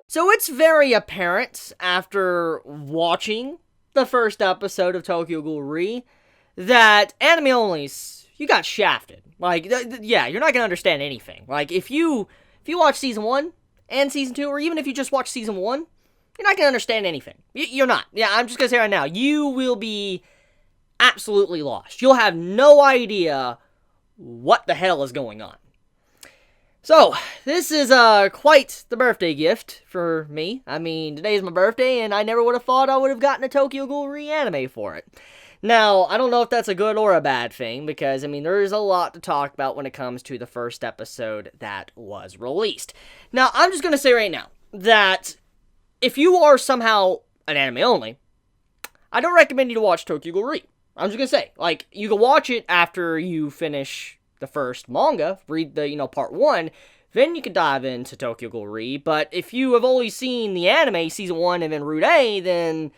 So it's very apparent after watching the first episode of Tokyo Ghoul Re that anime onlys, you got shafted. Like, yeah, you're not gonna understand anything. Like, if you watch season 1 and season 2, or even if you just watch season 1, you're not gonna understand anything. You're not. Yeah, I'm just gonna say right now, you will be absolutely lost. You'll have no idea what the hell is going on. So, this is quite the birthday gift for me. I mean, today's my birthday, and I never would have thought I would have gotten a Tokyo Ghoul re-anime for it. Now, I don't know if that's a good or a bad thing, because, I mean, there's a lot to talk about when it comes to the first episode that was released. Now, I'm just going to say right now that if you are somehow an anime only, I don't recommend you to watch Tokyo Ghoul Re. I'm just going to say, like, you can watch it after you finish the first manga, read the, part 1, then you can dive into Tokyo Ghoul Re, but if you have only seen the anime, season 1, and then Route A, then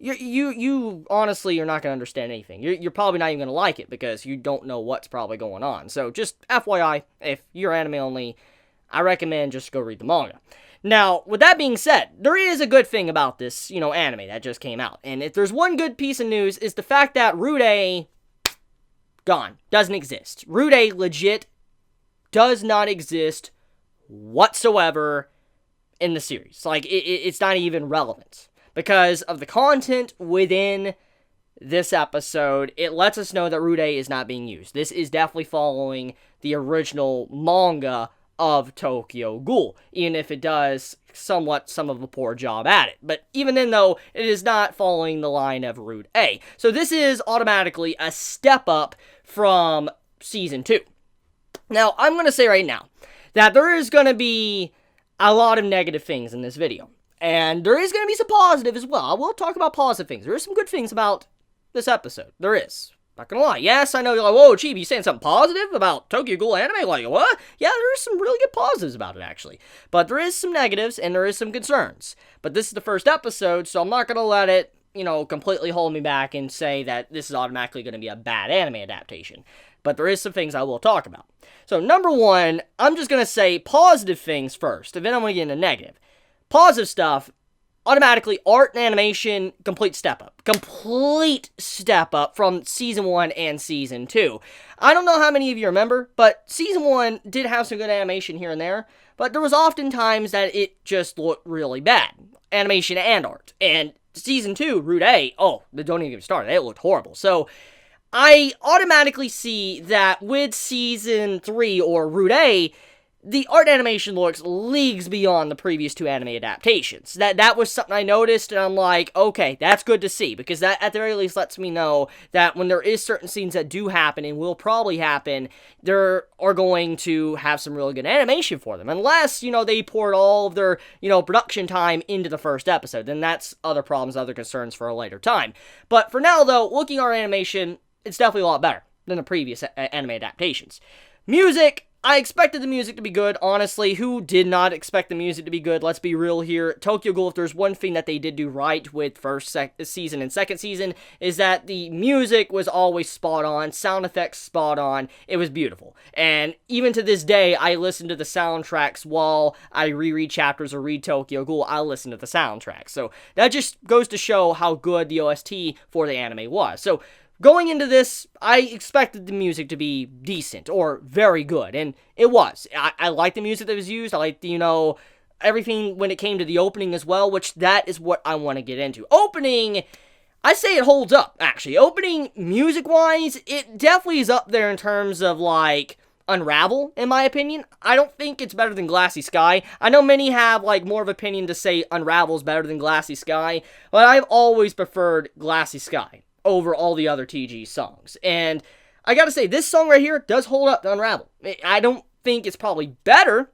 you honestly are not going to understand anything. You're probably not even going to like it, because you don't know what's probably going on. So, just FYI, if you're anime only, I recommend just go read the manga. Now, with that being said, there is a good thing about this, anime that just came out, and if there's one good piece of news, is the fact that Route A gone. Doesn't exist. Route A legit does not exist whatsoever in the series. Like, it's not even relevant. Because of the content within this episode, it lets us know that Route A is not being used. This is definitely following the original manga of Tokyo Ghoul, even if it does some of a poor job at it. But even then, though, it is not following the line of Route A. So this is automatically a step up from Season 2. Now, I'm going to say right now that there is going to be a lot of negative things in this video. And there is going to be some positive as well. I will talk about positive things. There is some good things about this episode. There is. Not gonna lie. Yes, I know you're like, whoa, Chibi, you saying something positive about Tokyo Ghoul anime? Like, what? Yeah, there is some really good positives about it, actually. But there is some negatives, and there is some concerns. But this is the first episode, so I'm not gonna let it, completely hold me back and say that this is automatically gonna be a bad anime adaptation. But there is some things I will talk about. So, number one, I'm just gonna say positive things first, and then I'm gonna get into negative. Positive stuff, automatically, art and animation, complete step up. Complete step up from Season 1 and Season 2. I don't know how many of you remember, but Season 1 did have some good animation here and there, but there was often times that it just looked really bad. Animation and art. And Season 2, Route A, don't even get me started, it looked horrible. So, I automatically see that with Season 3, or Route A, the art animation looks leagues beyond the previous 2 anime adaptations. That was something I noticed, and I'm like, okay, that's good to see, because that at the very least lets me know that when there is certain scenes that do happen, and will probably happen, there are going to have some really good animation for them. Unless, they poured all of their, production time into the first episode, then that's other problems, other concerns for a later time. But for now, though, looking at our animation, it's definitely a lot better than the previous anime adaptations. Music, I expected the music to be good, honestly. Who did not expect the music to be good? Let's be real here. Tokyo Ghoul, if there's one thing that they did do right with first season and second season, is that the music was always spot on, sound effects spot on, it was beautiful. And even to this day, I listen to the soundtracks while I reread chapters or read Tokyo Ghoul, I listen to the soundtracks. So that just goes to show how good the OST for the anime was. So, going into this, I expected the music to be decent, or very good, and it was. I liked the music that was used, I liked, everything when it came to the opening as well, which that is what I want to get into. Opening, I say it holds up, actually. Opening, music-wise, it definitely is up there in terms of, Unravel, in my opinion. I don't think it's better than Glassy Sky. I know many have, more of opinion to say Unravel's better than Glassy Sky, but I've always preferred Glassy Sky over all the other TG songs. And I gotta say, this song right here does hold up to Unravel. I don't think it's probably better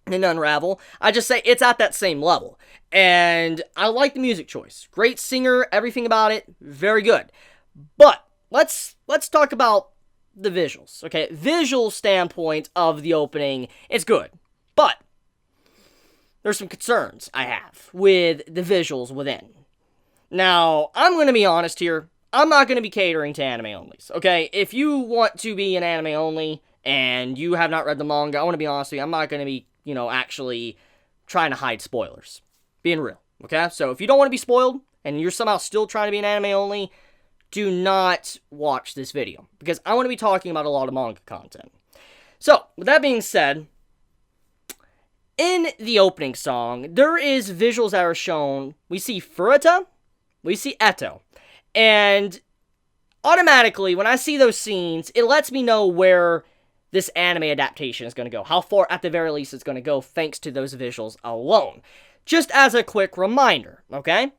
than Unravel. I just say it's at that same level. And I like the music choice. Great singer, everything about it, very good. But let's talk about the visuals, okay? Visual standpoint of the opening, it's good. But there's some concerns I have with the visuals within. Now, I'm going to be honest here. I'm not going to be catering to anime onlys, okay? If you want to be an anime only and you have not read the manga, I want to be honest with you, I'm not going to be, actually trying to hide spoilers. Being real, okay? So if you don't want to be spoiled, and you're somehow still trying to be an anime only, do not watch this video, because I want to be talking about a lot of manga content. So, with that being said, in the opening song, there is visuals that are shown. We see Furuta, we see Eto, and automatically, when I see those scenes, it lets me know where this anime adaptation is going to go. How far, at the very least, it's going to go, thanks to those visuals alone. Just as a quick reminder, okay?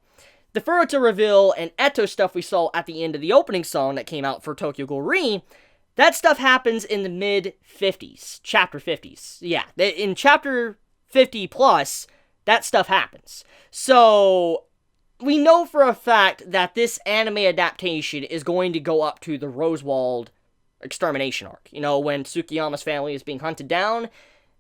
The Furuta reveal and Eto stuff we saw at the end of the opening song that came out for Tokyo Ghoul Re, that stuff happens in the mid-50s, chapter 50s. Yeah, in chapter 50 plus, that stuff happens. So, we know for a fact that this anime adaptation is going to go up to the Rosewald extermination arc. When Tsukiyama's family is being hunted down,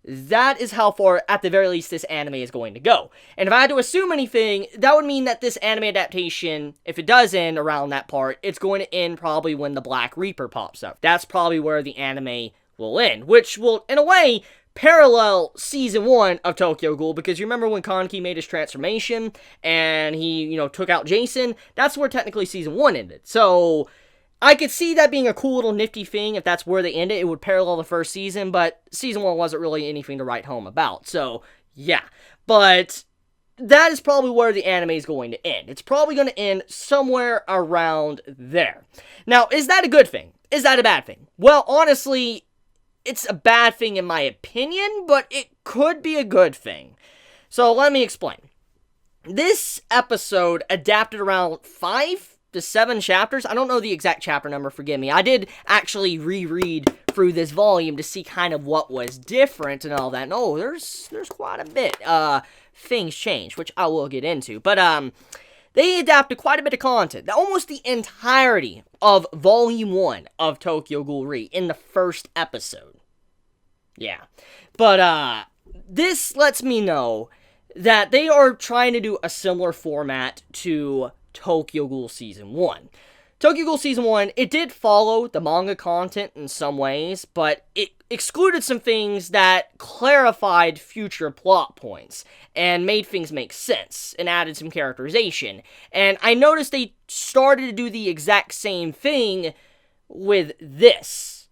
that is how far, at the very least, this anime is going to go. And if I had to assume anything, that would mean that this anime adaptation, if it does end around that part, it's going to end probably when the Black Reaper pops up. That's probably where the anime will end, which will, in a way, parallel season 1 of Tokyo Ghoul, because you remember when Kanki made his transformation, and he, took out Jason? That's where technically season 1 ended. So, I could see that being a cool little nifty thing. If that's where they end it, it would parallel the first season, but season 1 wasn't really anything to write home about. So, yeah. But that is probably where the anime is going to end. It's probably going to end somewhere around there. Now, is that a good thing? Is that a bad thing? Well, honestly, it's a bad thing in my opinion, but it could be a good thing. So, let me explain. This episode adapted around 5 to 7 chapters. I don't know the exact chapter number, forgive me. I did actually reread through this volume to see kind of what was different and all that. And there's quite a bit. Things change, which I will get into. But they adapted quite a bit of content. Almost the entirety of volume 1 of Tokyo Ghoul Re in the first episode. Yeah. But this lets me know that they are trying to do a similar format to Tokyo Ghoul Season 1. Tokyo Ghoul Season 1, it did follow the manga content in some ways, but it excluded some things that clarified future plot points and made things make sense and added some characterization. And I noticed they started to do the exact same thing with this.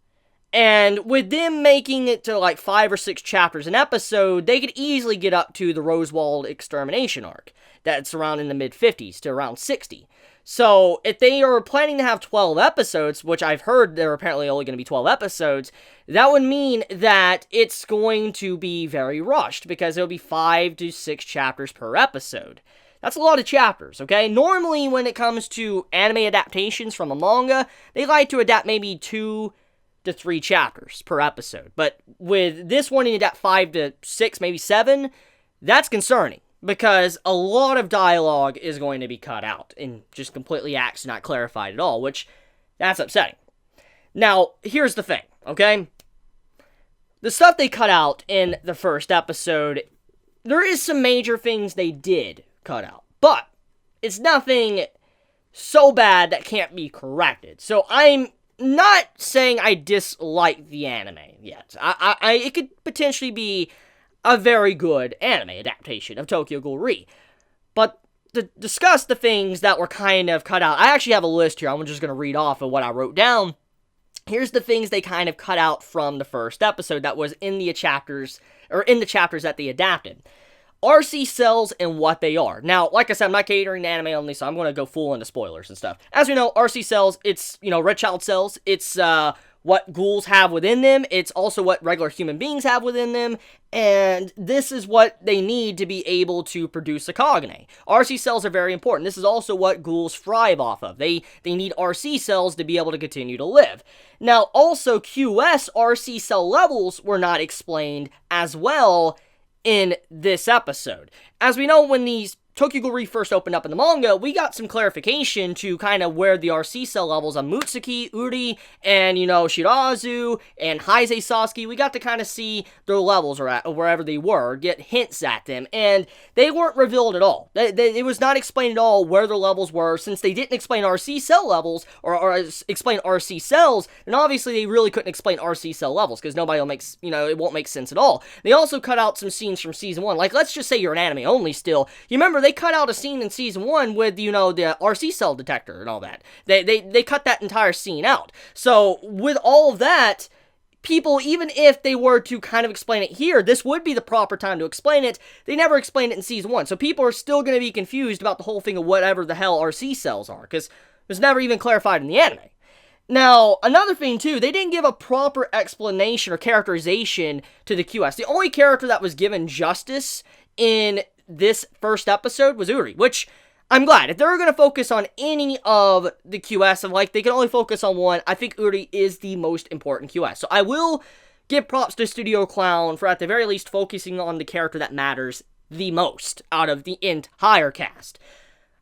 And with them making it to like 5 or 6 chapters an episode, they could easily get up to the Rosewald extermination arc. That's around in the mid-50s to around 60. So, if they are planning to have 12 episodes, which I've heard there are apparently only going to be 12 episodes, that would mean that it's going to be very rushed, because it'll be 5 to 6 chapters per episode. That's a lot of chapters, okay? Normally, when it comes to anime adaptations from a manga, they like to adapt maybe 2 to 3 chapters per episode. But with this one, you adapt 5 to 6, maybe 7, that's concerning. Because a lot of dialogue is going to be cut out and just completely axed, not clarified at all, which, that's upsetting. Now, here's the thing, okay? The stuff they cut out in the first episode, there is some major things they did cut out, but it's nothing so bad that can't be corrected. So I'm not saying I dislike the anime yet. It could potentially be a very good anime adaptation of Tokyo Ghoul Re. But to discuss the things that were kind of cut out, I actually have a list here. I'm just going to read off of what I wrote down. Here's the things they kind of cut out from the first episode that was in the chapters that they adapted. RC cells and what they are. Now, like I said, I'm not catering to anime only, so I'm going to go full into spoilers and stuff. As we know, RC cells, it's, red child cells. It's, what ghouls have within them. It's also what regular human beings have within them. And this is what they need to be able to produce a Kagane. RC cells are very important. This is also what ghouls thrive off of. They need RC cells to be able to continue to live. Now, also, QS RC cell levels were not explained as well in this episode. As we know, when these Tokyo Ghoul Re first opened up in the manga, we got some clarification to kind of where the RC cell levels on Mutsuki, Uri, and, Shirazu, and Heisei Sasuke, we got to kind of see their levels are at, wherever they were, get hints at them, and they weren't revealed at all. It was not explained at all where their levels were, since they didn't explain RC cell levels, or explain RC cells, and obviously they really couldn't explain RC cell levels, because nobody will make, it won't make sense at all. They also cut out some scenes from Season 1, like, let's just say you're an anime only still. You remember, they cut out a scene in Season 1 with, the RC cell detector and all that. They cut that entire scene out. So, with all of that, people, even if they were to kind of explain it here, this would be the proper time to explain it. They never explained it in Season 1, so people are still going to be confused about the whole thing of whatever the hell RC cells are, because it was never even clarified in the anime. Now, another thing too, they didn't give a proper explanation or characterization to the QS. The only character that was given justice in this first episode was Uri, which I'm glad. If they were going to focus on any of the QS, and like they can only focus on one, I think Uri is the most important QS. So I will give props to Studio Clown for at the very least focusing on the character that matters the most out of the entire cast.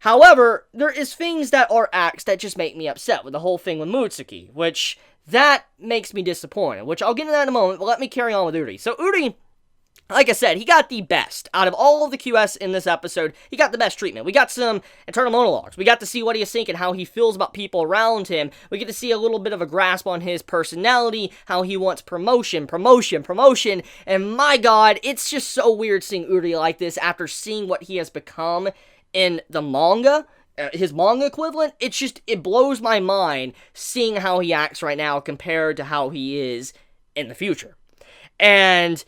However, there is things that are acts that just make me upset with the whole thing with Mutsuki, which that makes me disappointed, which I'll get into that in a moment, but let me carry on with Uri. So Uri, like I said, he got the best. Out of all of the QS in this episode, he got the best treatment. We got some internal monologues. We got to see what he's thinking, how he feels about people around him. We get to see a little bit of a grasp on his personality, how he wants promotion, and my god, it's just so weird seeing Uri like this after seeing what he has become in the manga, his manga equivalent. It blows my mind seeing how he acts right now compared to how he is in the future. And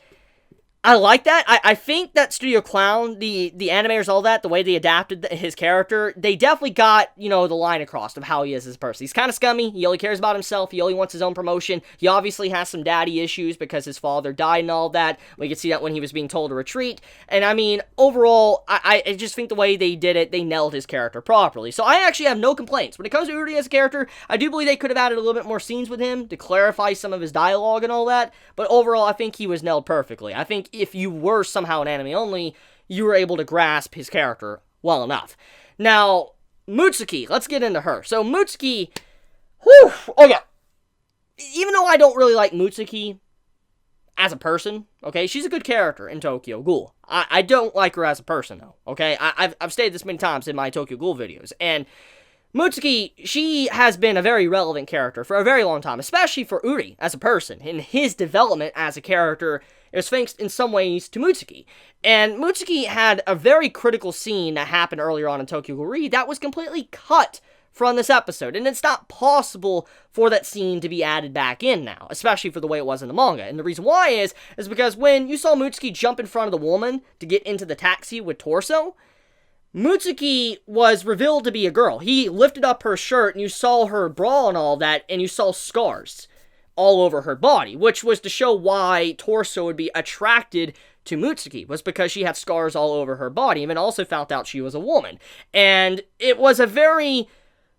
I like that. I think that Studio Clown, the animators, all that, the way they adapted his character, they definitely got, the line across of how he is as a person. He's kind of scummy. He only cares about himself. He only wants his own promotion. He obviously has some daddy issues because his father died and all that. We could see that when he was being told to retreat. And I mean, overall, I just think the way they did it, they nailed his character properly. So I actually have no complaints. When it comes to Uri as a character, I do believe they could have added a little bit more scenes with him to clarify some of his dialogue and all that. But overall, I think he was nailed perfectly. I think if you were somehow an anime only, you were able to grasp his character well enough. Now, Mutsuki, let's get into her. So, Mutsuki, even though I don't really like Mutsuki as a person, okay, she's a good character in Tokyo Ghoul. I don't like her as a person, though, okay? I've stated this many times in my Tokyo Ghoul videos, and Mutsuki, she has been a very relevant character for a very long time, especially for Uri as a person. In his development as a character, it was thanks in some ways to Mutsuki. And Mutsuki had a very critical scene that happened earlier on in Tokyo Ghoul Re that was completely cut from this episode. And it's not possible for that scene to be added back in now, especially for the way it was in the manga. And the reason why is because when you saw Mutsuki jump in front of the woman to get into the taxi with Torso, Mutsuki was revealed to be a girl. He lifted up her shirt, and you saw her bra and all that, and you saw scars all over her body, which was to show why Torso would be attracted to Mutsuki, was because she had scars all over her body, and then also found out she was a woman. And it was a very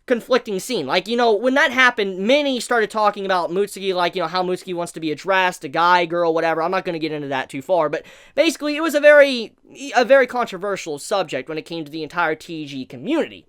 conflicting scene. Like, when that happened, many started talking about Mutsuki, like, how Mutsuki wants to be addressed, a guy, girl, whatever. I'm not going to get into that too far, but basically it was a very controversial subject when it came to the entire TG community.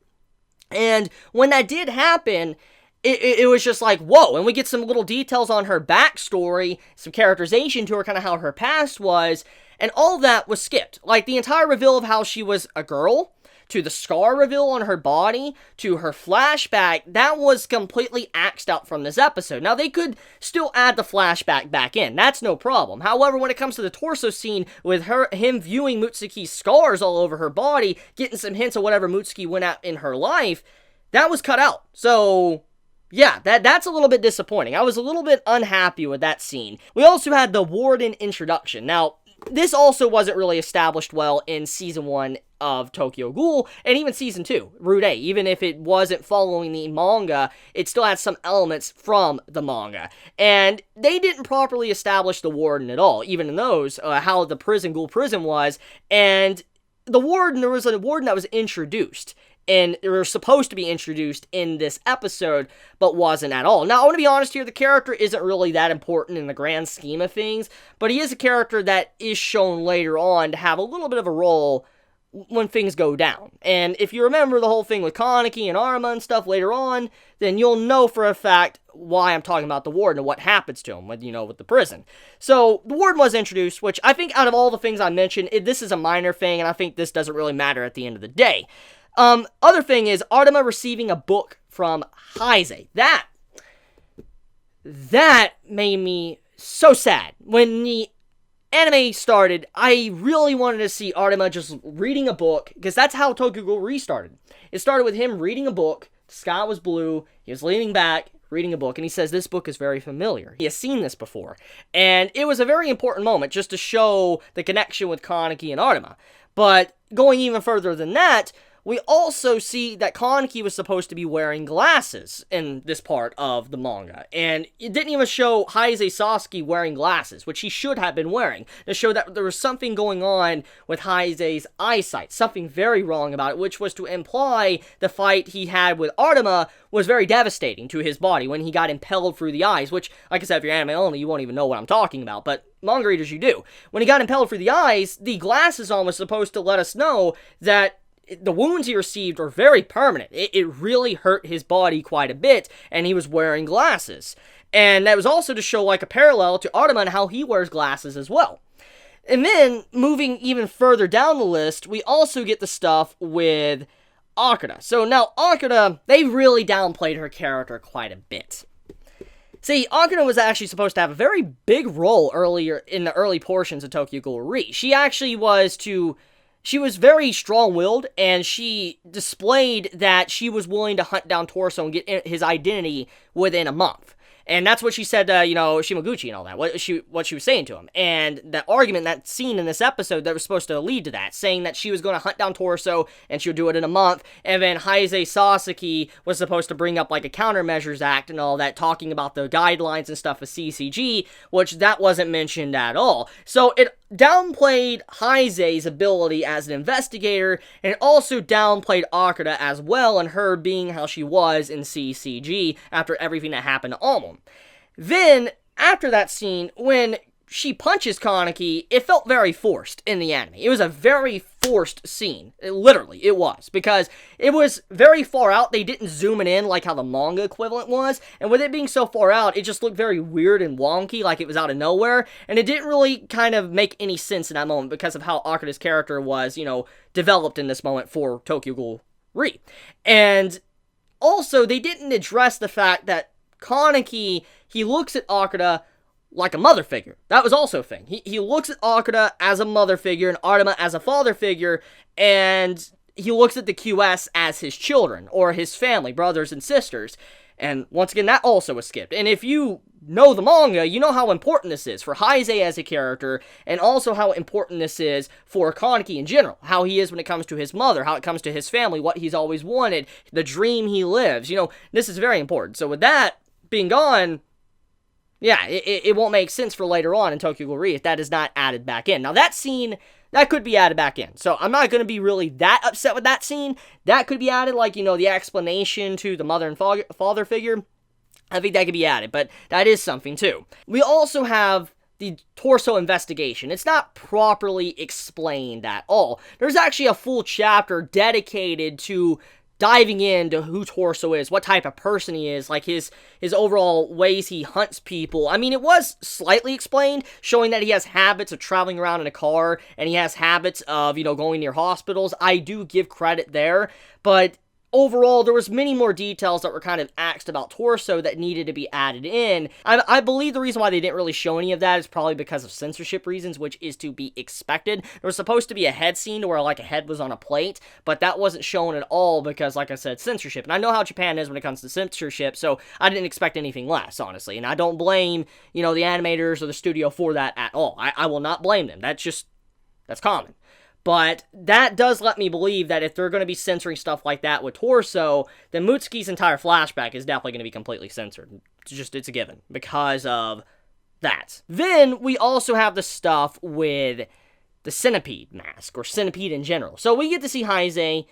And when that did happen, it was just like, whoa, and we get some little details on her backstory, some characterization to her, kind of how her past was, and all that was skipped. Like, the entire reveal of how she was a girl, to the scar reveal on her body, to her flashback, that was completely axed out from this episode. Now, they could still add the flashback back in, that's no problem. However, when it comes to the Torso scene, with him viewing Mutsuki's scars all over her body, getting some hints of whatever Mutsuki went at in her life, that was cut out. So, yeah, that's a little bit disappointing. I was a little bit unhappy with that scene. We also had the Warden introduction. Now, this also wasn't really established well in Season 1 of Tokyo Ghoul, and even Season 2, Rude A. Even if it wasn't following the manga, it still had some elements from the manga. And they didn't properly establish the Warden at all, even in those, how the Ghoul prison was, and the Warden, there was a Warden that was introduced, and they were supposed to be introduced in this episode, but wasn't at all. Now, I want to be honest here, the character isn't really that important in the grand scheme of things, but he is a character that is shown later on to have a little bit of a role when things go down. And if you remember the whole thing with Kaneki and Arma and stuff later on, then you'll know for a fact why I'm talking about the warden and what happens to him with, with the prison. So, the warden was introduced, which I think out of all the things I mentioned, this is a minor thing, and I think this doesn't really matter at the end of the day. Other thing is Arma receiving a book from Heise. That made me so sad. When the anime started, I really wanted to see Arma just reading a book, because that's how Tokyo Ghoul restarted. It started with him reading a book, the sky was blue, he was leaning back, reading a book, and he says, this book is very familiar. He has seen this before. And it was a very important moment, just to show the connection with Kaneki and Arma. But going even further than that, we also see that Kaneki was supposed to be wearing glasses in this part of the manga. And it didn't even show Heise Sasuke wearing glasses, which he should have been wearing, to show that there was something going on with Heise's eyesight, something very wrong about it, which was to imply the fight he had with Arma was very devastating to his body when he got impelled through the eyes, which, like I said, if you're anime only, you won't even know what I'm talking about, but manga readers, you do. When he got impelled through the eyes, the glasses on was supposed to let us know that the wounds he received were very permanent. It really hurt his body quite a bit, and he was wearing glasses. And that was also to show like a parallel to Arma and how he wears glasses as well. And then, moving even further down the list, we also get the stuff with Akira. So now, Akira, they really downplayed her character quite a bit. See, Akira was actually supposed to have a very big role earlier in the early portions of Tokyo Ghoul Re. She was very strong-willed, and she displayed that she was willing to hunt down Torso and get his identity within a month. And that's what she said to, Shimaguchi and all that, what she was saying to him. And that argument, that scene in this episode that was supposed to lead to that, saying that she was going to hunt down Torso, and she would do it in a month, and then Heise Sasuke was supposed to bring up, like, a countermeasures act and all that, talking about the guidelines and stuff of CCG, which that wasn't mentioned at all. So it downplayed Heise's ability as an investigator, and it also downplayed Akira as well, and her being how she was in CCG after everything that happened to Almond. Then, after that scene, when she punches Kaneki, it felt very forced in the anime. It was a very forced scene. Literally, it was. Because it was very far out. They didn't zoom it in like how the manga equivalent was. And with it being so far out, it just looked very weird and wonky, like it was out of nowhere. And it didn't really kind of make any sense in that moment because of how Akira's character was, developed in this moment for Tokyo Ghoul Re. And also, they didn't address the fact that Kaneki, he looks at Akira like a mother figure. That was also a thing. He looks at Akira as a mother figure and Arma as a father figure, and he looks at the QS as his children, or his family, brothers and sisters. And once again, that also was skipped. And if you know the manga, you know how important this is for Heise as a character, and also how important this is for Kaneki in general. How he is when it comes to his mother, how it comes to his family, what he's always wanted, the dream he lives. This is very important. So with that being gone, yeah, it won't make sense for later on in Tokyo Ghoul Re if that is not added back in. Now, that scene, that could be added back in. So, I'm not going to be really that upset with that scene. That could be added, like, the explanation to the mother and father figure. I think that could be added, but that is something, too. We also have the Torso investigation. It's not properly explained at all. There's actually a full chapter dedicated to diving into who Torso is, what type of person he is, like his overall ways he hunts people. I mean, it was slightly explained, showing that he has habits of traveling around in a car, and he has habits of, going near hospitals. I do give credit there, but overall, there was many more details that were kind of asked about Torso that needed to be added in. I believe the reason why they didn't really show any of that is probably because of censorship reasons, which is to be expected. There was supposed to be a head scene where, like, a head was on a plate, but that wasn't shown at all because, like I said, censorship. And I know how Japan is when it comes to censorship, so I didn't expect anything less, honestly. And I don't blame, the animators or the studio for that at all. I will not blame them. That's common. But that does let me believe that if they're going to be censoring stuff like that with Torso, then Mutsuki's entire flashback is definitely going to be completely censored. It's a given because of that. Then we also have the stuff with the Centipede mask, or Centipede in general. So we get to see Heise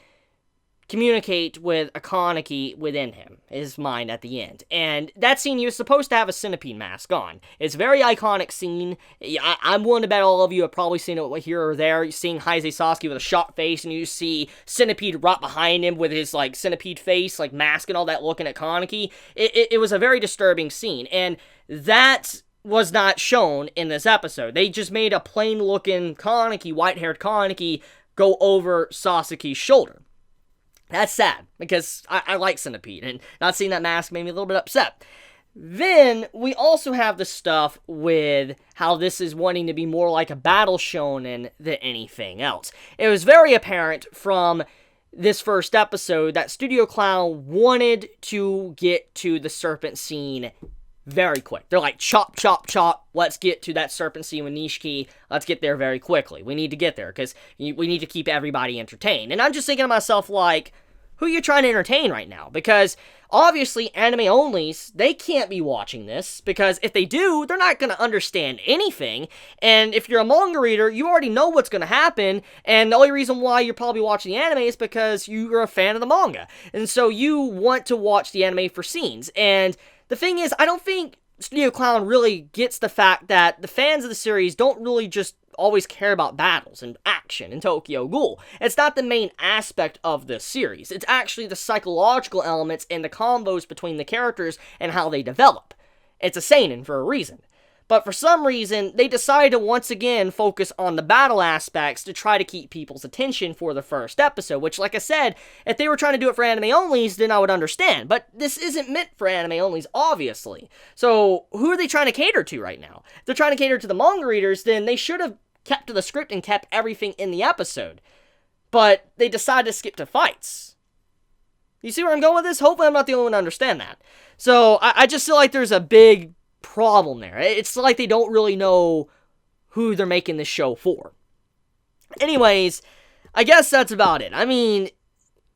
communicate with a Kaneki within him, his mind at the end. And that scene, he was supposed to have a centipede mask on. It's a very iconic scene. I'm willing to bet all of you have probably seen it here or there. You're seeing Heisei Sasuke with a shot face, and you see Centipede right behind him with his, like, centipede face, like, mask and all that, looking at Kaneki. It was a very disturbing scene, and that was not shown in this episode. They just made a plain-looking Kaneki, white-haired Kaneki, go over Sasuke's shoulder. That's sad, because I like Centipede, and not seeing that mask made me a little bit upset. Then, we also have the stuff with how this is wanting to be more like a battle shonen than anything else. It was very apparent from this first episode that Studio Clown wanted to get to the serpent scene very quick. They're like, chop, chop, chop, let's get to that serpent scene with Nishiki, let's get there very quickly. We need to get there, because we need to keep everybody entertained. And I'm just thinking to myself, like, who are you trying to entertain right now? Because, obviously, anime-onlys, they can't be watching this, because if they do, they're not going to understand anything, and if you're a manga reader, you already know what's going to happen, and the only reason why you're probably watching the anime is because you're a fan of the manga, and so you want to watch the anime for scenes, and the thing is, I don't think Studio Clown really gets the fact that the fans of the series don't really just always care about battles and action in Tokyo Ghoul. It's not the main aspect of the series. It's actually the psychological elements and the combos between the characters and how they develop. It's a seinen for a reason. But for some reason, they decided to once again focus on the battle aspects to try to keep people's attention for the first episode, which, like I said, if they were trying to do it for anime-onlys, then I would understand. But this isn't meant for anime-onlys, obviously. So, who are they trying to cater to right now? If they're trying to cater to the manga readers, then they should have kept to the script and kept everything in the episode. But they decided to skip to fights. You see where I'm going with this? Hopefully I'm not the only one to understand that. So, I just feel like there's a big problem there. It's like they don't really know who they're making this show for. Anyways, I guess that's about it. I mean,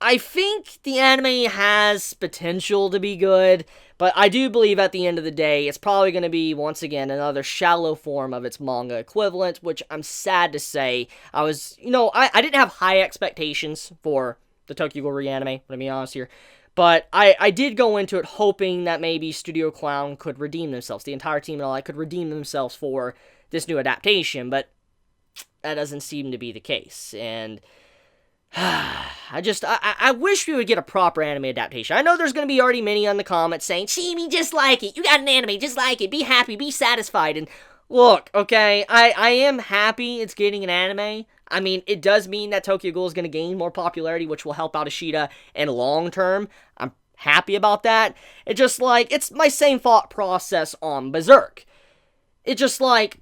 I think the anime has potential to be good, but I do believe at the end of the day, it's probably going to be, once again, another shallow form of its manga equivalent, which I'm sad to say. I didn't have high expectations for the Tokyo Ghoul reanime, to be honest here. But I did go into it hoping that maybe Studio Clown could redeem themselves. The entire team and all, could redeem themselves for this new adaptation. But that doesn't seem to be the case. And I wish we would get a proper anime adaptation. I know there's going to be already many on the comments saying, Chibi, just like it. You got an anime, just like it. Be happy, be satisfied. And look, okay, I am happy it's getting an anime. I mean, it does mean that Tokyo Ghoul is going to gain more popularity, which will help out Ishida in long term. I'm happy about that. It's just like, it's my same thought process on Berserk. It's just like,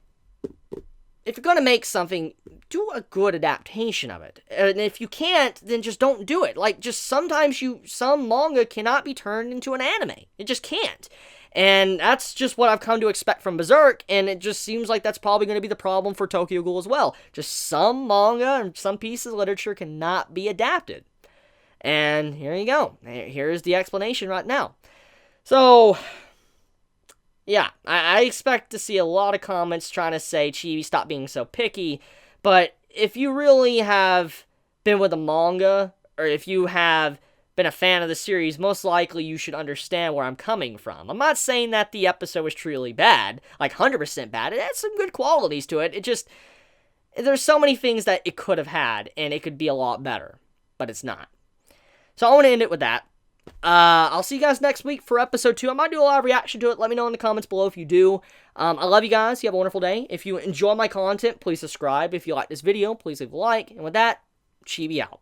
if you're going to make something, do a good adaptation of it. And if you can't, then just don't do it. Like, just sometimes some manga cannot be turned into an anime. It just can't. And that's just what I've come to expect from Berserk, and it just seems like that's probably going to be the problem for Tokyo Ghoul as well. Just some manga and some pieces of literature cannot be adapted. And here you go. Here's the explanation right now. So, yeah, I expect to see a lot of comments trying to say, Chibi, stop being so picky. But if you really have been with a manga, or if you have been a fan of the series, most likely you should understand where I'm coming from. I'm not saying that the episode was truly bad, like 100% bad. It had some good qualities to it. It just, there's so many things that it could have had, and it could be a lot better, but it's not. So I want to end it with that. I'll see you guys next week for episode 2. I might do a live reaction to it. Let me know in the comments below if you do. I love you guys. You have a wonderful day. If you enjoy my content, please subscribe. If you like this video, please leave a like. And with that, Chibi out.